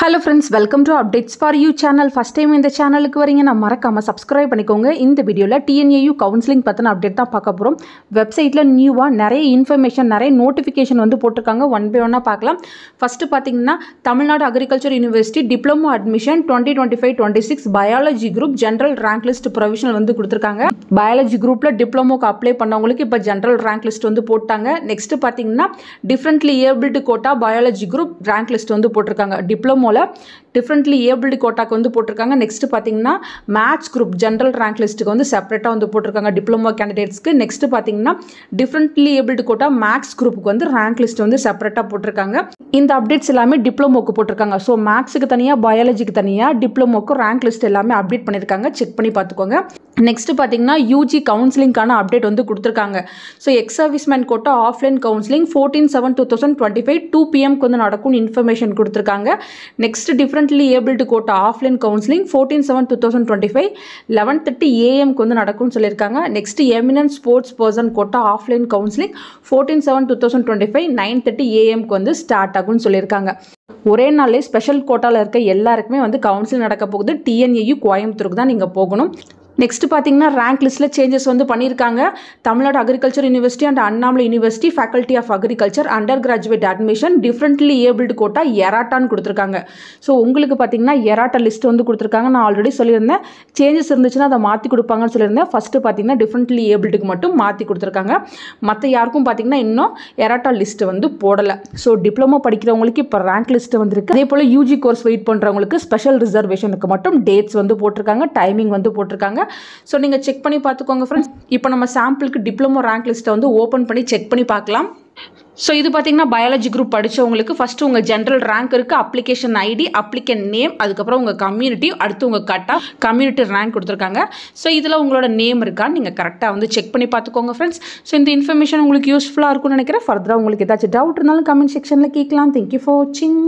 Hello friends, welcome to Updates for You channel. First time in the channel க்கு வரீங்கன்னா மறக்காம subscribe பண்ணிக்கோங்க. இந்த வீடியோல TNAU கவுன்சிலிங் பத்தின அப்டேட் தான் பார்க்க போறோம். வெப்சைட்ல நியூவா நிறைய இன்ஃபர்மேஷன், நிறைய நோட்டிஃபிகேஷன் வந்து போட்டுருக்காங்க. ஒன் பை ஒன்னா பார்க்கலாம். ஃபர்ஸ்ட் பாத்தீங்கன்னா Tamil Nadu agriculture university diploma admission 2025-26 biology group general rank list provisional வந்து கொடுத்திருக்காங்க. பயாலஜி குரூப்ல டிப்ளமோக்கு அப்ளை பண்ணவங்களுக்கு இப்ப ஜெனரல் ரேங்க் லிஸ்ட் வந்து போட்டாங்க. நெக்ஸ்ட் பாத்தீங்கன்னா differently abled quota biology group rank list வந்து போட்டிருக்காங்க. டிப்ளமோல டிஃபரண்ட்லி ஏபிள்டு கோட்டாக்கு வந்து போட்டிருக்காங்க. நெக்ஸ்ட் பார்த்தீங்கன்னா மேத்ஸ் குரூப் ஜெனரல் ரேங்க் லிஸ்ட்டுக்கு வந்து செப்பரேட்டாக வந்து போட்டிருக்காங்க டிப்ளமோ கேண்டிடேட்ஸ்க்கு. நெக்ஸ்ட் பார்த்தீங்கன்னா டிஃபரண்ட்லி ஏபிள்டு கோட்டா மேக்ஸ் குரூப்புக்கு வந்து ரேங்க் லிஸ்ட் வந்து செப்பரேட்டாக போட்டிருக்காங்க. இந்த அப்டேட்ஸ் எல்லாமே டிப்ளமோக்கு போட்டிருக்காங்க. ஸோ மேக்ஸுக்கு தனியாக, பயாலஜிக்கு தனியாக, டிப்ளமோக்கு ரேங்க் லிஸ்ட் எல்லாமே அப்டேட் பண்ணியிருக்காங்க. செக் பண்ணி பார்த்துக்கோங்க. நெக்ஸ்ட் பார்த்தீங்கன்னா யூஜி கவுன்சிலிங்கான அப்டேட் வந்து கொடுத்துருக்காங்க. So ex serviceman quota offline counselling 14/7/2025 2 PM வந்து நடக்கும்னு இன்ஃபர்மேஷன் கொடுத்துருக்காங்க. Next differently abled quota offline counselling 14/7/2025 11:30 AM வந்து நடக்கும்னு சொல்லியிருக்காங்க. Next eminent sports person quota offline counselling 14/7/2025 9:30 AM வந்து ஸ்டார்ட் ஆகும்னு சொல்லியிருக்காங்க. ஒரே நாளே ஸ்பெஷல் கோட்டாவில் இருக்க எல்லாருக்குமே வந்து கவுன்சிலிங் நடக்க போகுது. TNAU கோயம்புத்தூருக்கு தான் நீங்கள் போகணும். நெக்ஸ்ட் பார்த்தீங்கன்னா ரேங்க் லிஸ்ட்டில் சேஞ்சஸ் வந்து பண்ணியிருக்காங்க. Tamil Nadu agriculture university and Annamalai university faculty of agriculture under graduate admission differently abled quota எராட்டான்னு கொடுத்துருக்காங்க. ஸோ உங்களுக்கு பார்த்தீங்கன்னா எராட்டா லிஸ்ட் வந்து கொடுத்துருக்காங்க. நான் ஆல்ரெடி சொல்லியிருந்தேன், சேஞ்சஸ் இருந்துச்சுன்னா அதை மாற்றி கொடுப்பாங்கன்னு சொல்லியிருந்தேன். ஃபஸ்ட்டு பார்த்தீங்கன்னா டிஃப்ரெண்ட்லி ஏபிள்டுக்கு மட்டும் மாற்றி கொடுத்துருக்காங்க. மற்ற யாருக்கும் பார்த்தீங்கன்னா இன்னும் எராட்டா லிஸ்ட் வந்து போடலை. ஸோ டிப்ளமோ படிக்கிறவங்களுக்கு இப்போ ரேங்க் லிஸ்ட் வந்துருக்கு. அதே போல் யூஜி கோர்ஸ் வெயிட் பண்ணுறவங்களுக்கு ஸ்பெஷல் ரிசர்வேஷனுக்கு மட்டும் டேட்ஸ் வந்து போட்டிருக்காங்க, டைமிங் வந்து போட்டிருக்காங்க. ஸோ நீங்கள் செக் பண்ணி பார்த்துக்கோங்க ஃப்ரெண்ட்ஸ். இப்போ நம்ம சாம்பிளுக்கு டிப்ளமோ ரேங்க் லிஸ்ட்டை வந்து ஓப்பன் பண்ணி செக் பண்ணி பார்க்கலாம். ஸோ இது பார்த்தீங்கன்னா பயாலஜி குரூப் படித்தவங்களுக்கு ஃபஸ்ட்டு உங்கள் ஜென்ரல் ரேங்க் இருக்குது, அப்ளிகேஷன் ஐடி, அப்ளிகன்ட் நேம், அதுக்கப்புறம் உங்கள் கம்யூனிட்டி, அடுத்து உங்கள் கட்டா கம்யூனிட்டி ரேங்க் கொடுத்துருக்காங்க. ஸோ இதில் உங்களோட நேம் இருக்கான்னு நீங்கள் கரெக்டாக வந்து செக் பண்ணி பார்த்துக்கோங்க ஃப்ரெண்ட்ஸ். ஸோ இந்த இன்ஃபர்மேஷன் உங்களுக்கு யூஸ்ஃபுல்லாக இருக்கும்னு நினைக்கிறேன். ஃபர்தராக உங்களுக்கு ஏதாச்சும் டவுட் இருந்தாலும் கமெண்ட் செக்ஷனில் கேட்கலாம். தேங்க்யூ ஃபார் வாட்சிங்.